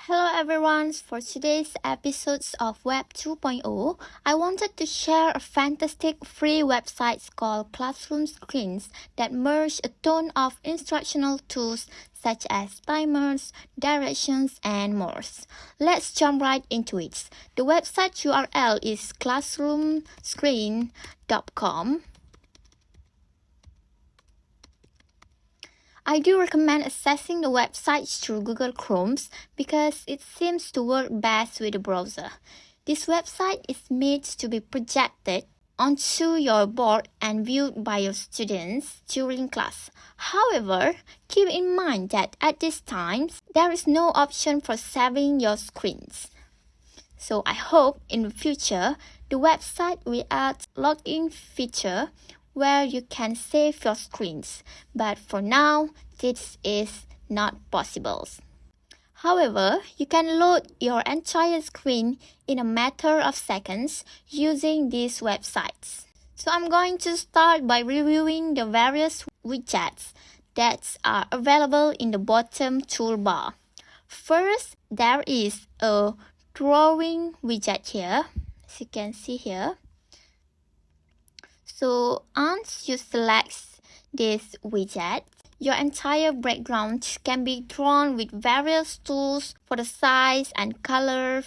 Hello everyone, for today's episodes of Web 2.0, I wanted to share a fantastic free website called Classroom Screens that merge a ton of instructional tools such as timers, directions, and more. Let's jump right into it. The website URL is classroomscreen.com. I do recommend accessing the website through Google Chrome because it seems to work best with the browser. This website is made to be projected onto your board and viewed by your students during class. However, keep in mind that at this time, there is no option for saving your screens. So I hope in the future, the website will add login feature where you can save your screens, but for now, this is not possible. However, you can load your entire screen in a matter of seconds using these websites. So I'm going to start by reviewing the various widgets that are available in the bottom toolbar. First, there is a drawing widget here, as you can see here. So once you select this widget, your entire background can be drawn with various tools for the size and color.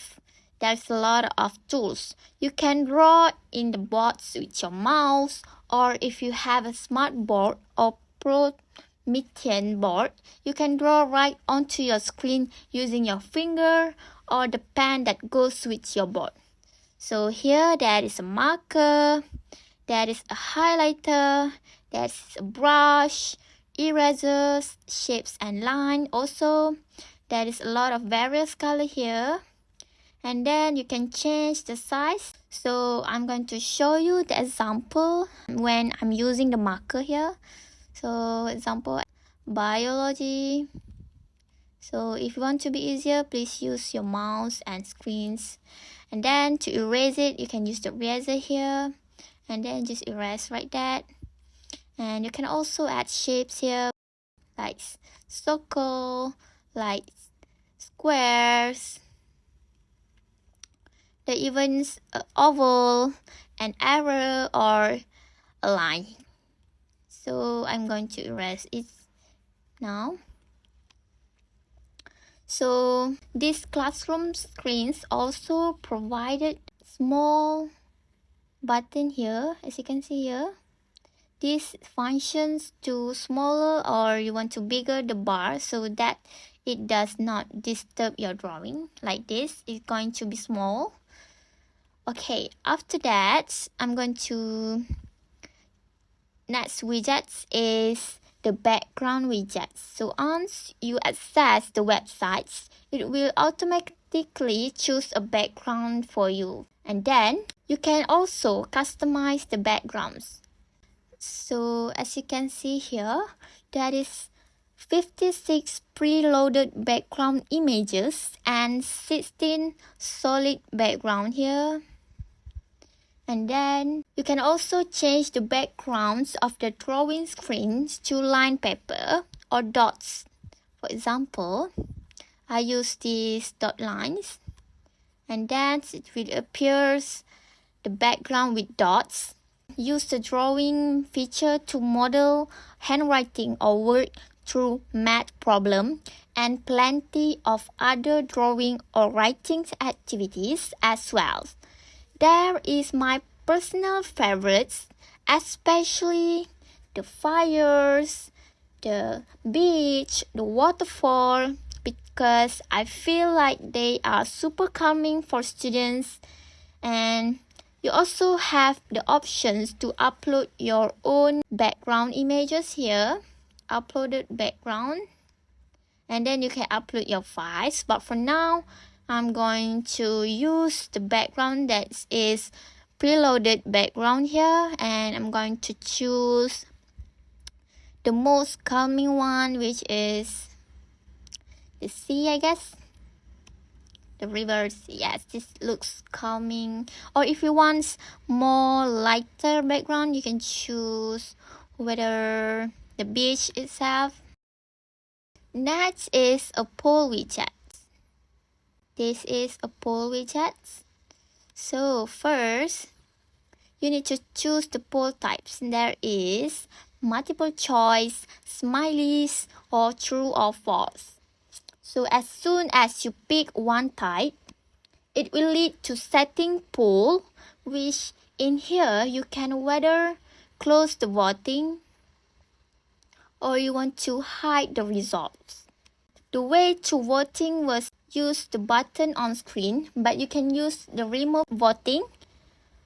There's a lot of tools. You can draw in the boards with your mouse, or if you have a smart board or Promethean board, you can draw right onto your screen using your finger or the pen that goes with your board. So here there is a marker, there is a highlighter, there's a brush, erasers, shapes and line. Also, there is a lot of various color here. And then you can change the size. So I'm going to show you the example when I'm using the marker here. So example, biology. So if you want to be easier, please use your mouse and screens. And then to erase it, you can use the eraser here. And then just erase like that. And you can also add shapes here, like circle, like squares. There even oval, an arrow, or a line. So I'm going to erase it now. So these classroom screens also provided small button here, as you can see here. This functions to smaller or you want to bigger the bar so that it does not disturb your drawing. Like this, it's going to be small. Okay, after that, I'm going to next widget is the background widget. So once you access the website, it will automatically choose a background for you. And then you can also customize the backgrounds. So as you can see here, there is 56 preloaded background images and 16 solid background here. And then you can also change the backgrounds of the drawing screens to line paper or dots. For example, I use these dot lines, and then it will appear the background with dots. Use the drawing feature to model handwriting or work through math problem and plenty of other drawing or writing activities as well. There is my personal favorites, especially the fires, the beach, the waterfall, because I feel like they are super calming for students. And you also have the options to upload your own background images here, uploaded background, and then you can upload your files. But for now, I'm going to use the background that is preloaded background here, and I'm going to choose the most calming one, which is the sea, I guess. The rivers, yes, this looks calming. Or if you want more lighter background, you can choose whether the beach itself. Next is a poll widget. This is a poll widget. So first, you need to choose the poll types. There is multiple choice, smileys, or true or false. So as soon as you pick one type, it will lead to setting poll, which in here you can whether close the voting or you want to hide the results. The way to voting was use the button on screen, but you can use the remote voting.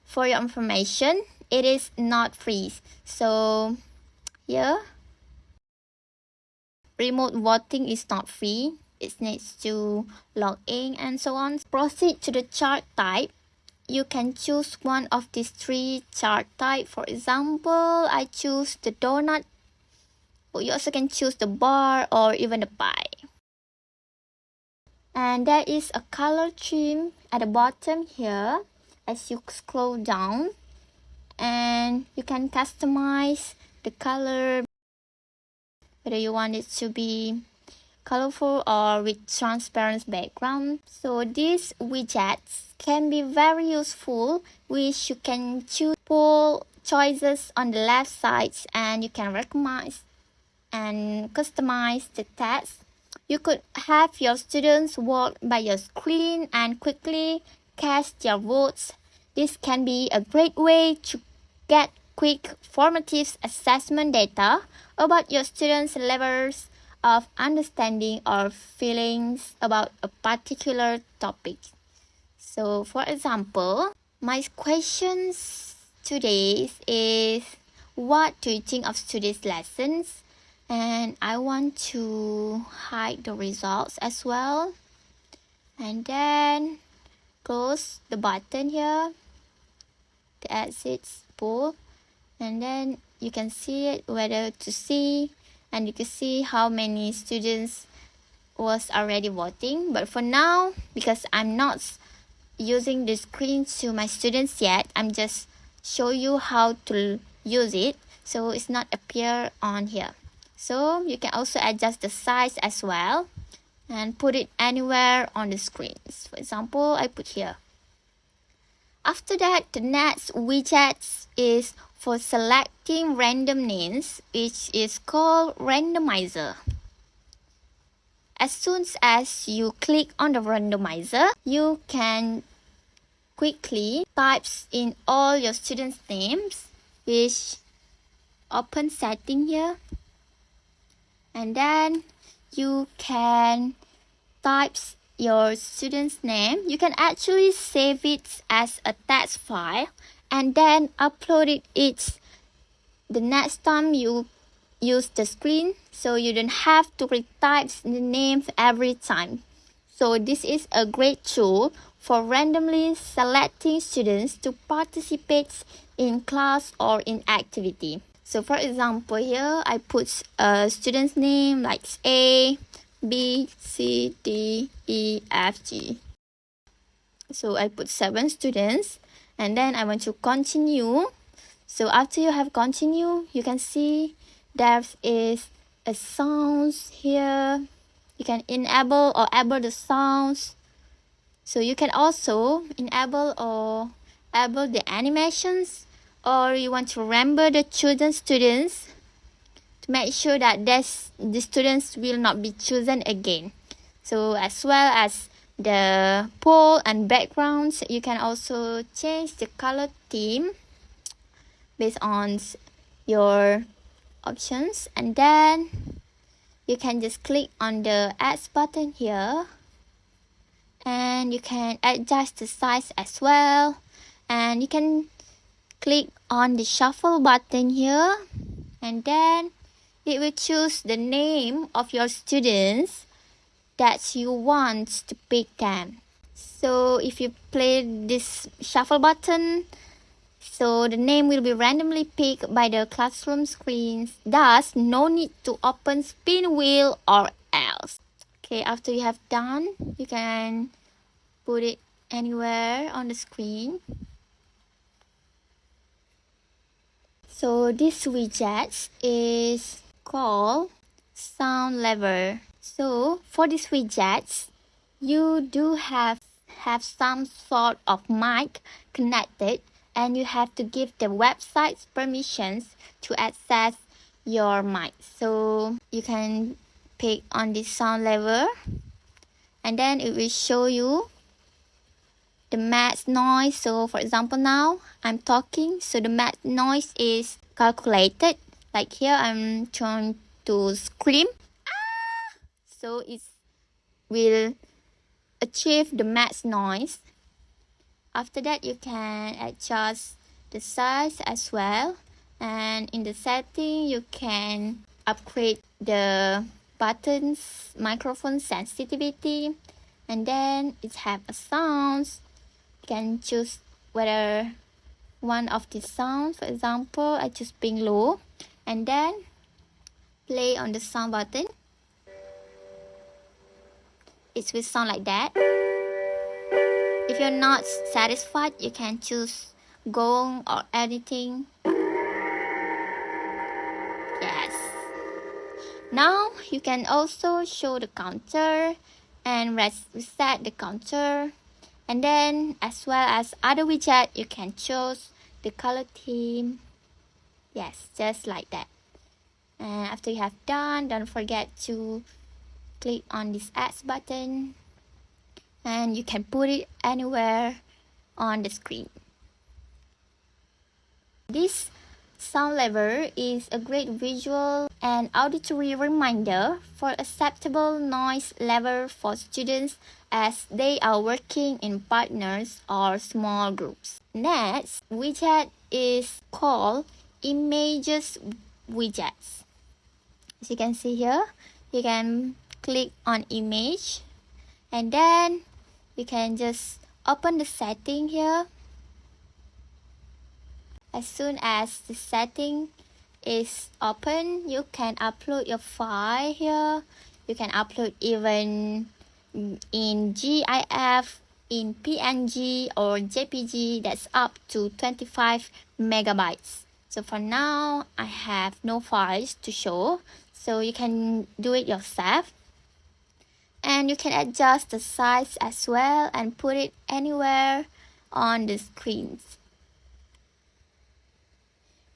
For your information, it is not free. So here, remote voting is not free. It needs to log in and so on. Proceed to the chart type. You can choose one of these three chart type. For example, I choose the donut. You also can choose the bar or even the pie. And there is a color trim at the bottom here as you scroll down. And you can customize the color, whether you want it to be colorful or with transparent background. So these widgets can be very useful, which you can choose poll choices on the left side and you can recognize and customize the text. You could have your students walk by your screen and quickly cast their votes. This can be a great way to get quick formative assessment data about your students' levels of understanding or feelings about a particular topic. So for example, my questions today is, what do you think of today's lessons? And I want to hide the results as well. And then close the button here, the exit poll. And then you can see it, whether to see, and you can see how many students was already voting. But for now, because I'm not using the screen to my students yet, I'm just show you how to use it, so it's not appear on here. So you can also adjust the size as well and put it anywhere on the screens. For example, I put here. After that, the next widget is for selecting random names, which is called randomizer. As soon as you click on the randomizer, you can quickly type in all your students' names, which open setting here. And then you can type your student's name. You can actually save it as a text file and then upload it the next time you use the screen, so you don't have to retype the name every time. So this is a great tool for randomly selecting students to participate in class or in activity. So for example, here I put a student's name like A, B, C, D, E, F, G. So I put 7 students and then I want to continue. So after you have continue, you can see there is a sounds here. You can enable or enable the sounds. So you can also enable or enable the animations, or you want to remember the chosen students to make sure that the students will not be chosen again. So as well as the poll and backgrounds, you can also change the color theme based on your options, and then you can just click on the add button here and you can adjust the size as well, and you can click on the shuffle button here and then it will choose the name of your students that you want to pick them. So if you play this shuffle button, so the name will be randomly picked by the classroom screens. Thus, no need to open spin wheel or else. Okay, after you have done, you can put it anywhere on the screen. So this widget is called sound lever. So for this widget, you do have some sort of mic connected, and you have to give the websites permissions to access your mic. So you can pick on this sound level, and then it will show you the max noise. So for example, now I'm talking, so the max noise is calculated. Like here I'm trying to scream, so it will achieve the max noise. After that, you can adjust the size as well, and in the setting you can upgrade the buttons microphone sensitivity, and then it have a sounds. You can choose whether one of the sounds. For example, I choose ping low, and then play on the sound button. It will sound like that. If you're not satisfied, you can choose gong or editing. Yes. Now you can also show the counter and reset the counter, and then as well as other widget, you can choose the color theme. Yes, just like that. And after you have done, don't forget to click on this add button, and you can put it anywhere on the screen. This sound level is a great visual and auditory reminder for acceptable noise level for students as they are working in partners or small groups. Next widget is called images widgets. As you can see here, you can click on image, and then you can just open the setting here. As soon as the setting is open, you can upload your file here. You can upload even in GIF, in PNG or JPG. That's up to 25 megabytes. So for now, I have no files to show, so you can do it yourself. And you can adjust the size as well and put it anywhere on the screens.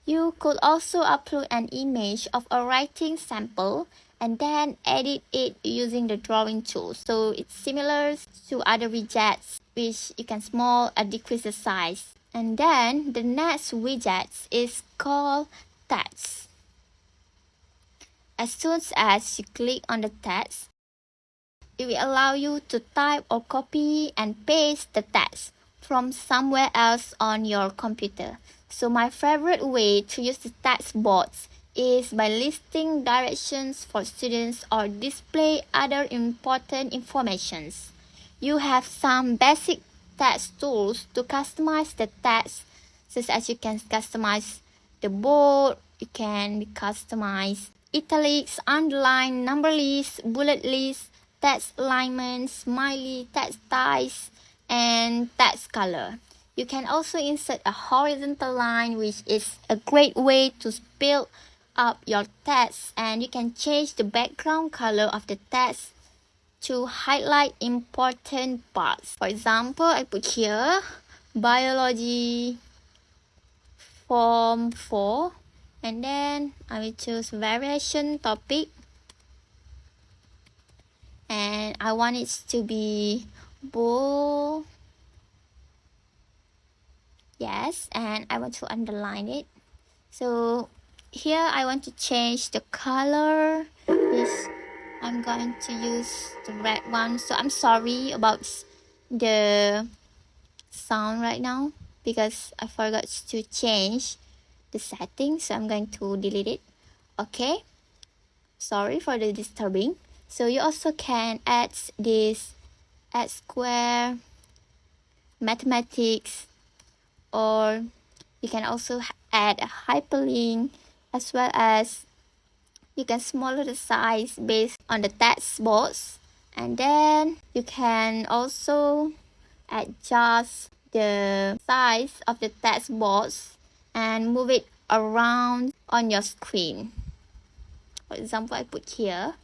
You could also upload an image of a writing sample and then edit it using the drawing tool. So it's similar to other widgets, which you can small or decrease the size. And then the next widget is called text. As soon as you click on the text, it will allow you to type or copy and paste the text from somewhere else on your computer. So my favorite way to use the text box is by listing directions for students or display other important informations. You have some basic text tools to customize the text, such as you can customize the bold, you can customize italics, underline, number list, bullet list, text alignment, smiley, text styles, and text color. You can also insert a horizontal line, which is a great way to build up your text, and you can change the background color of the text to highlight important parts. For example, I put here biology form 4, and then I will choose variation topic, and I want it to be bold. Yes, and I want to underline it. So here I want to change the color. This I'm going to use the red one. So I'm sorry about the sound right now because I forgot to change the settings. So I'm going to delete it. Okay, sorry for the disturbing. So you also can add this add square, mathematics, or you can also add a hyperlink, as well as you can smaller the size based on the text box, and then you can also adjust the size of the text box and move it around on your screen. For example, I put here.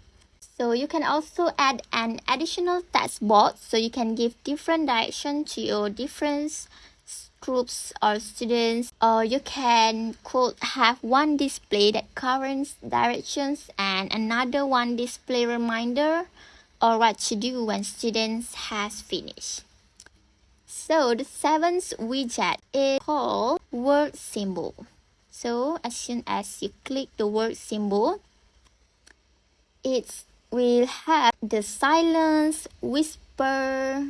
So you can also add an additional text box so you can give different direction to your different groups or students, or you could have one display that current directions and another one display reminder or what to do when students has finished. So the seventh widget is called word symbol. So as soon as you click the word symbol, it will have the silence, whisper,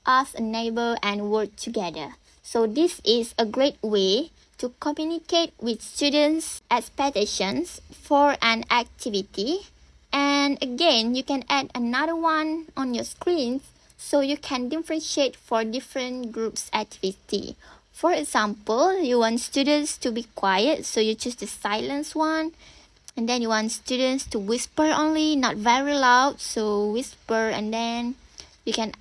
ask a neighbor, and work together. So this is a great way to communicate with students' expectations for an activity. And again, you can add another one on your screen so you can differentiate for different groups activity. For example, you want students to be quiet, so you choose the silence one. And then you want students to whisper only, not very loud, so whisper. And then you can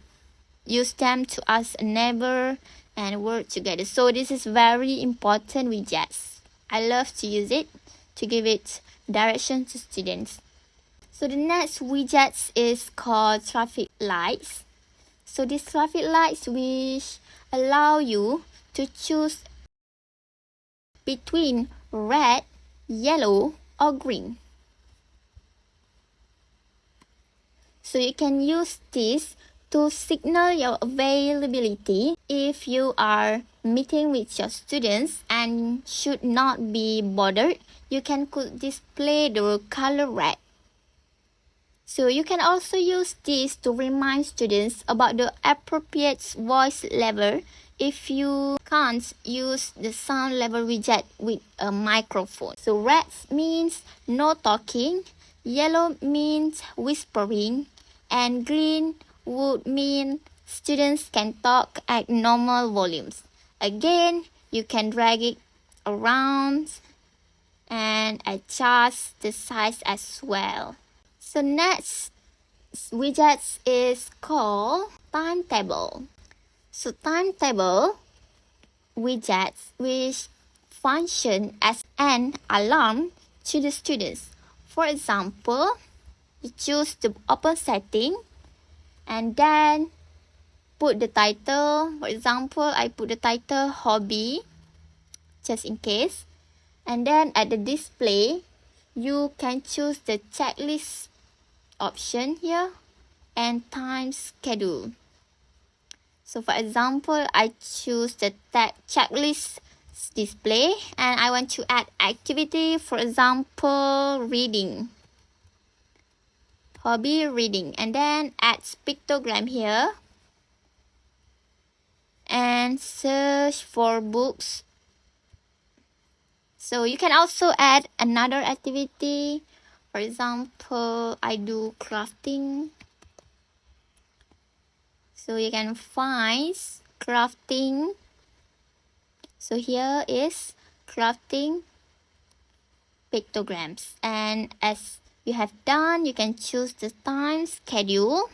use them to ask a neighbor and work together. So this is very important widgets. I love to use it to give it direction to students. So the next widget is called traffic lights. So these traffic lights which allow you to choose between red, yellow, or green. So you can use this to signal your availability if you are meeting with your students and should not be bothered. You could display the color red. So you can also use this to remind students about the appropriate voice level if you can't use the sound level widget with a microphone. So red means no talking, yellow means whispering, and green would mean students can talk at normal volumes. Again, you can drag it around and adjust the size as well. So next widget is called timetable. So timetable widgets which function as an alarm to the students. For example, you choose the open setting and then put the title. For example, I put the title hobby just in case. And then at the display, you can choose the checklist option here and time schedule. So for example, I choose the checklist display and I want to add activity, for example, reading. Hobby reading, and then add pictogram here and search for books. So you can also add another activity. For example, I do crafting. So you can find crafting. So here is crafting pictograms, and as you have done, you can choose the time schedule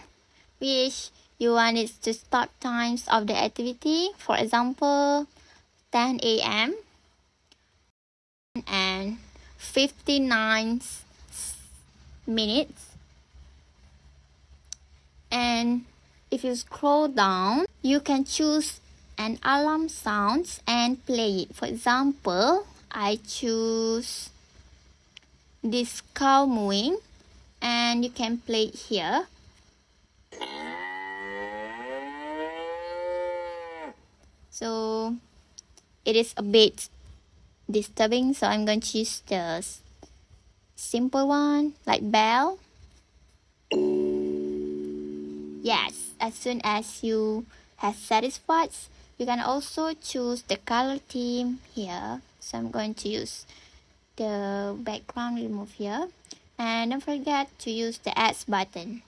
which you want it to start times of the activity. For example, 10 a.m. and 59 minutes. And if you scroll down, you can choose an alarm sounds and play it. For example, I choose this cow mooing and you can play it here. So it is a bit disturbing, so I'm going to choose the simple one like bell. Yes, as soon as you have satisfied, you can also choose the color theme here. So I'm going to use the background remove here, and don't forget to use the add button.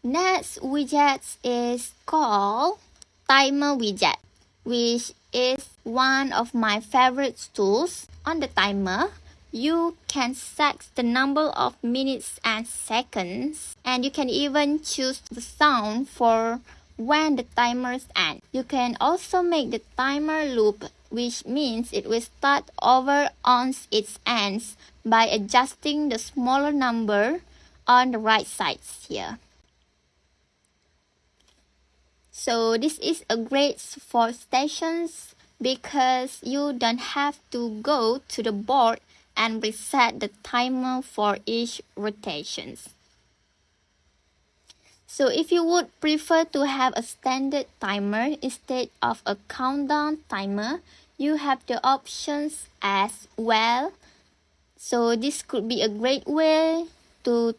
Next widget is called timer widget, which is one of my favorite tools. On the timer, you can set the number of minutes and seconds, and you can even choose the sound for when the timers end. You can also make the timer loop which means it will start over on its ends by adjusting the smaller number on the right sides here. So this is a great for stations because you don't have to go to the board and reset the timer for each rotations. So if you would prefer to have a standard timer instead of a countdown timer, you have the options as well. So this could be a great way to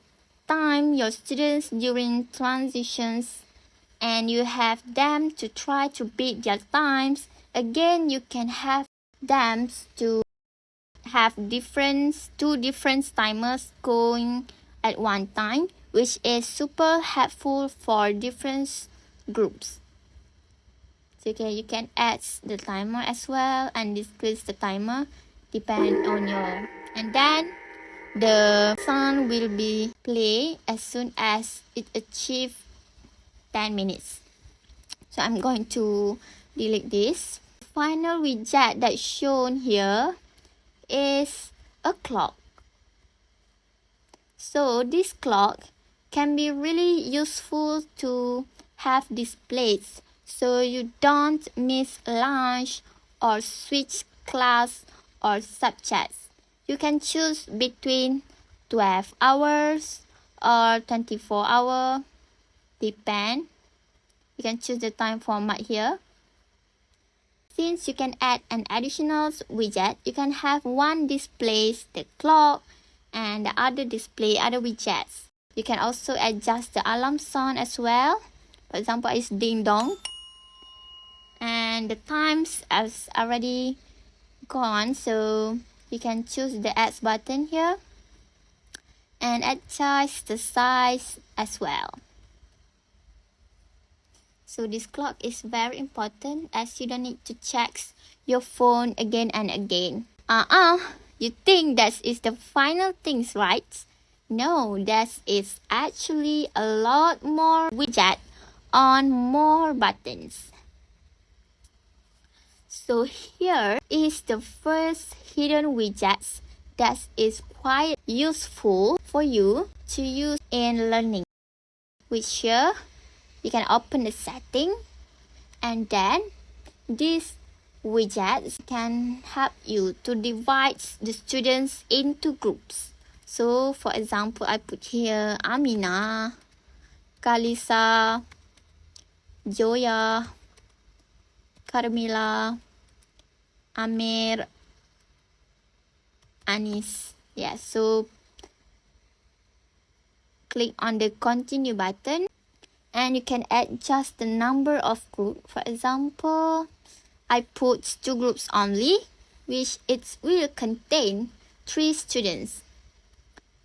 time your students during transitions, and you have them to try to beat their times. Again, you can have them to have two different timers going at one time, which is super helpful for different groups. So you can add the timer as well and decrease the timer depending on your, and then the sound will be play as soon as it achieves 10 minutes. So I'm going to delete this. Final widget that's shown here is a clock. So this clock can be really useful to have displayed so you don't miss lunch or switch class or subjects. You can choose between 12 hours or 24 hours, depend. You can choose the time format here. Since you can add an additional widget, you can have one displays the clock and the other display other widgets. You can also adjust the alarm sound as well. For example, it's ding dong. And the times has already gone, so you can choose the X button here and adjust the size as well. So this clock is very important as you don't need to check your phone again and again. You think that is the final things, right? No, that is actually a lot more widget on more buttons. So here is the first hidden widget that is quite useful for you to use in learning. Which here you can open the setting, and then this widget can help you to divide the students into groups. So for example, I put here Amina, Kalisa, Joya, Carmila, Amir, Anis. Yes, so click on the continue button and you can adjust the number of groups. For example, I put 2 groups only, which it will contain 3 students.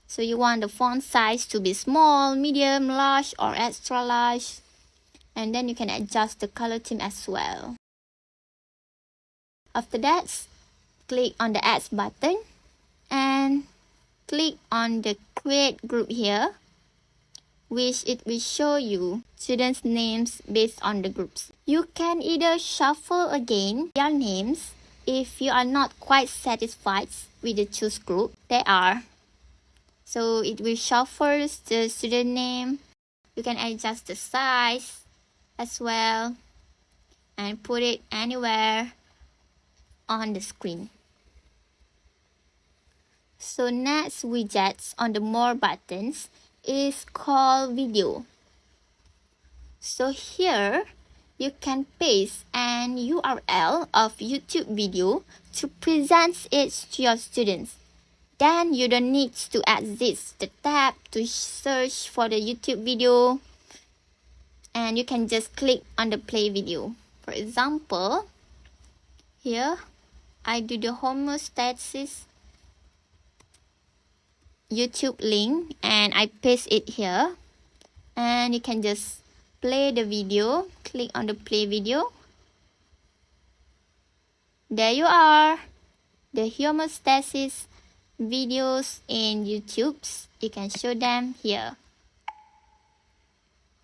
So you want the font size to be small, medium, large or extra large. And then you can adjust the color theme as well. After that, click on the Add button and click on the create group here, which it will show you students' names based on the groups. You can either shuffle again their names if you are not quite satisfied with the choose group they are. So it will shuffle the student name. You can adjust the size as well and put it anywhere on the screen. So next widgets on the more buttons is called video. So here you can paste an URL of YouTube video to present it to your students. Then you don't need to exit the tab to search for the YouTube video, and you can just click on the play video. For example, here I do the homeostasis YouTube link and I paste it here, and you can just play the video. Click on the play video. There you are, the homeostasis videos in YouTube. You can show them here.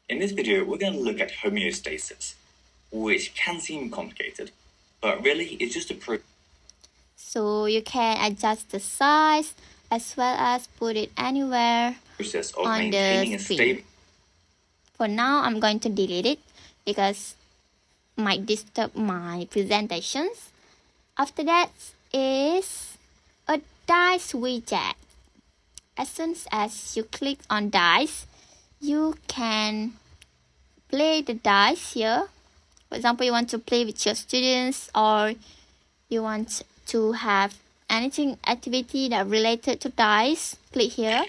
In this video, we're going to look at homeostasis, which can seem complicated. But really, it's just a proof. So you can adjust the size as well as put it anywhere Process of on maintaining the a screen. stable. For now, I'm going to delete it because it might disturb my presentations. After that is a dice widget. As soon as you click on dice, you can play the dice here. For example, you want to play with your students, or you want to have anything activity that related to dice. Click here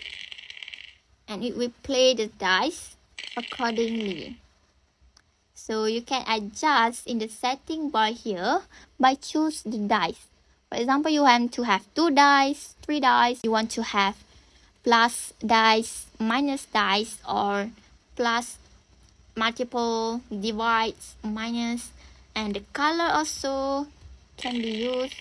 and it will play the dice accordingly. So you can adjust in the setting bar here by choose the dice. For example, you want to have 2 dice, 3 dice, you want to have plus dice, minus dice, or plus multiple divides, minus, and the color also can be used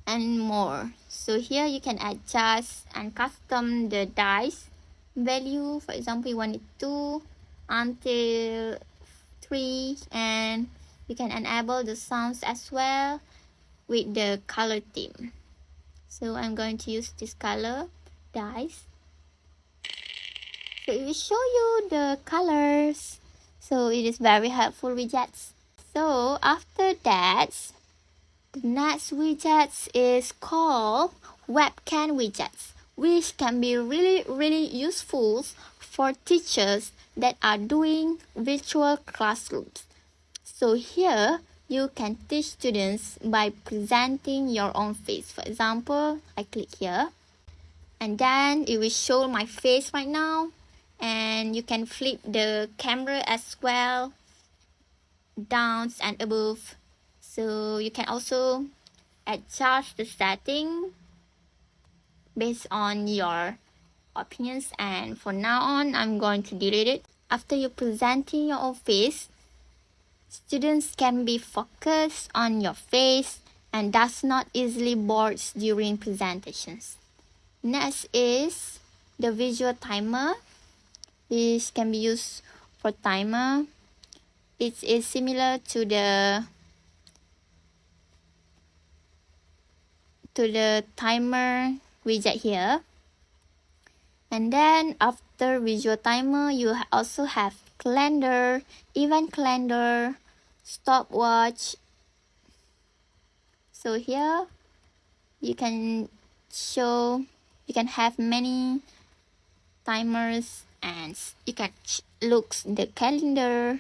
and more. So here you can adjust and custom the dice value. For example, you want it 2 until 3, and you can enable the sounds as well with the color theme. So I'm going to use this color dice. So it will show you the colors. So it is very helpful widgets. So after that, the next widget is called webcam widgets, which can be really useful for teachers that are doing virtual classrooms. So here you can teach students by presenting your own face. For example, I click here and then it will show my face right now, and you can flip the camera as well, down and above. So you can also adjust the setting based on your opinions, and for now on I'm going to delete it. After you presenting your own face, students can be focused on your face and does not easily bored during presentations. Next is the visual timer. This can be used for timer. It is similar to the timer widget here. And then after visual timer, you also have calendar, event calendar, stopwatch. So here you can have many timers, and you can look the calendar,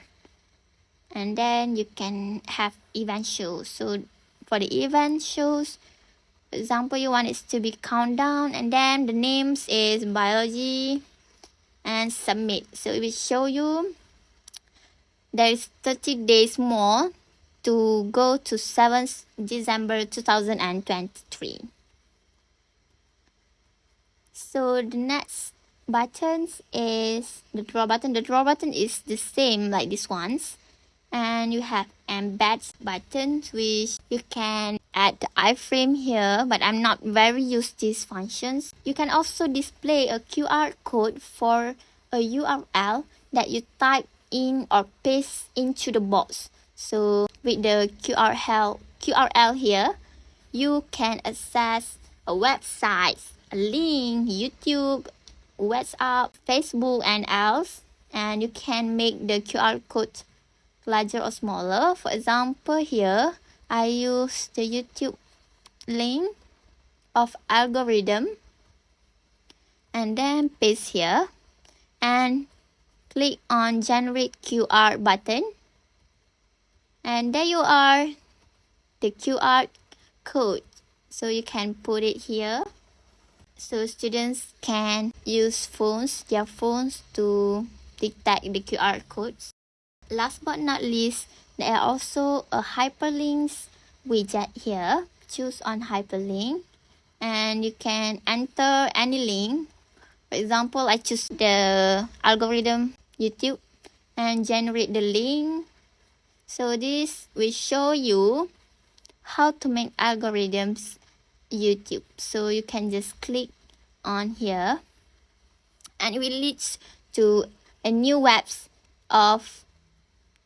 and then you can have event shows. So for the event shows, for example, you want it to be countdown, and then the names is biology, and submit. So it will show you there is 30 days more to go to 7th December 2023. So the next buttons is the draw button. The draw button is the same like this ones. And you have embed buttons, which you can add the iframe here, but I'm not very used to these functions. You can also display a QR code for a URL that you type in or paste into the box. So with the QRL here, you can access a website, a link, YouTube, WhatsApp, Facebook, and else. And you can make the QR code larger or smaller. For example, here I use the YouTube link of algorithm and then paste here and click on generate QR button, and there you are, the QR code. So you can put it here, so students can use their phones to detect the QR codes. Last but not least, there are also a hyperlinks widget here. Choose on hyperlink and you can enter any link. For example, I choose the algorithm YouTube and generate the link. So this will show you how to make algorithms YouTube. So you can just click on here and it will lead to a new webs of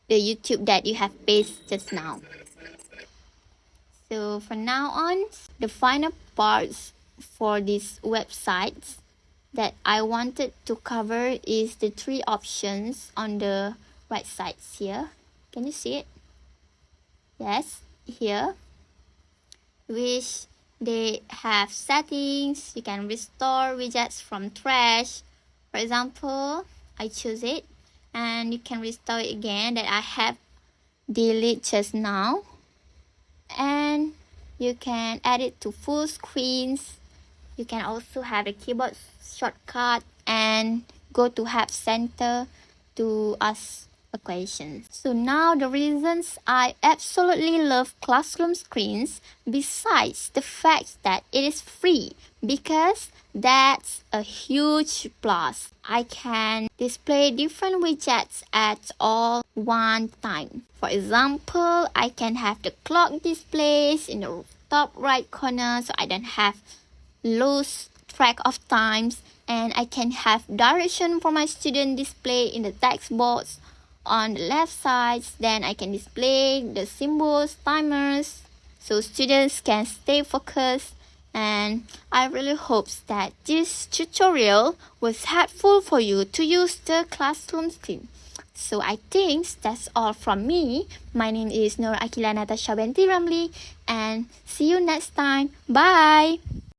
the YouTube that you have pasted just now. So from now on, the final parts for these websites that I wanted to cover is the 3 options on the right sides here. Can you see it? Yes, here, which they have settings. You can restore widgets from trash. For example, I choose it, and you can restore it again that I have deleted just now. And you can add it to full screens. You can also have a keyboard shortcut and go to Help Center to ask a question. So now the reasons I absolutely love classroom screens, besides the fact that it is free, because that's a huge plus. I can display different widgets at all one time. For example, I can have the clock displays in the top right corner so I don't have lose track of times, and I can have direction for my student display in the text box on the left side. Then I can display the symbols, timers, so students can stay focused. And I really hope that this tutorial was helpful for you to use the classroom screen. So I think that's all from me. My name is Nur Akila Natasha Benti Ramli, and see you next time. Bye!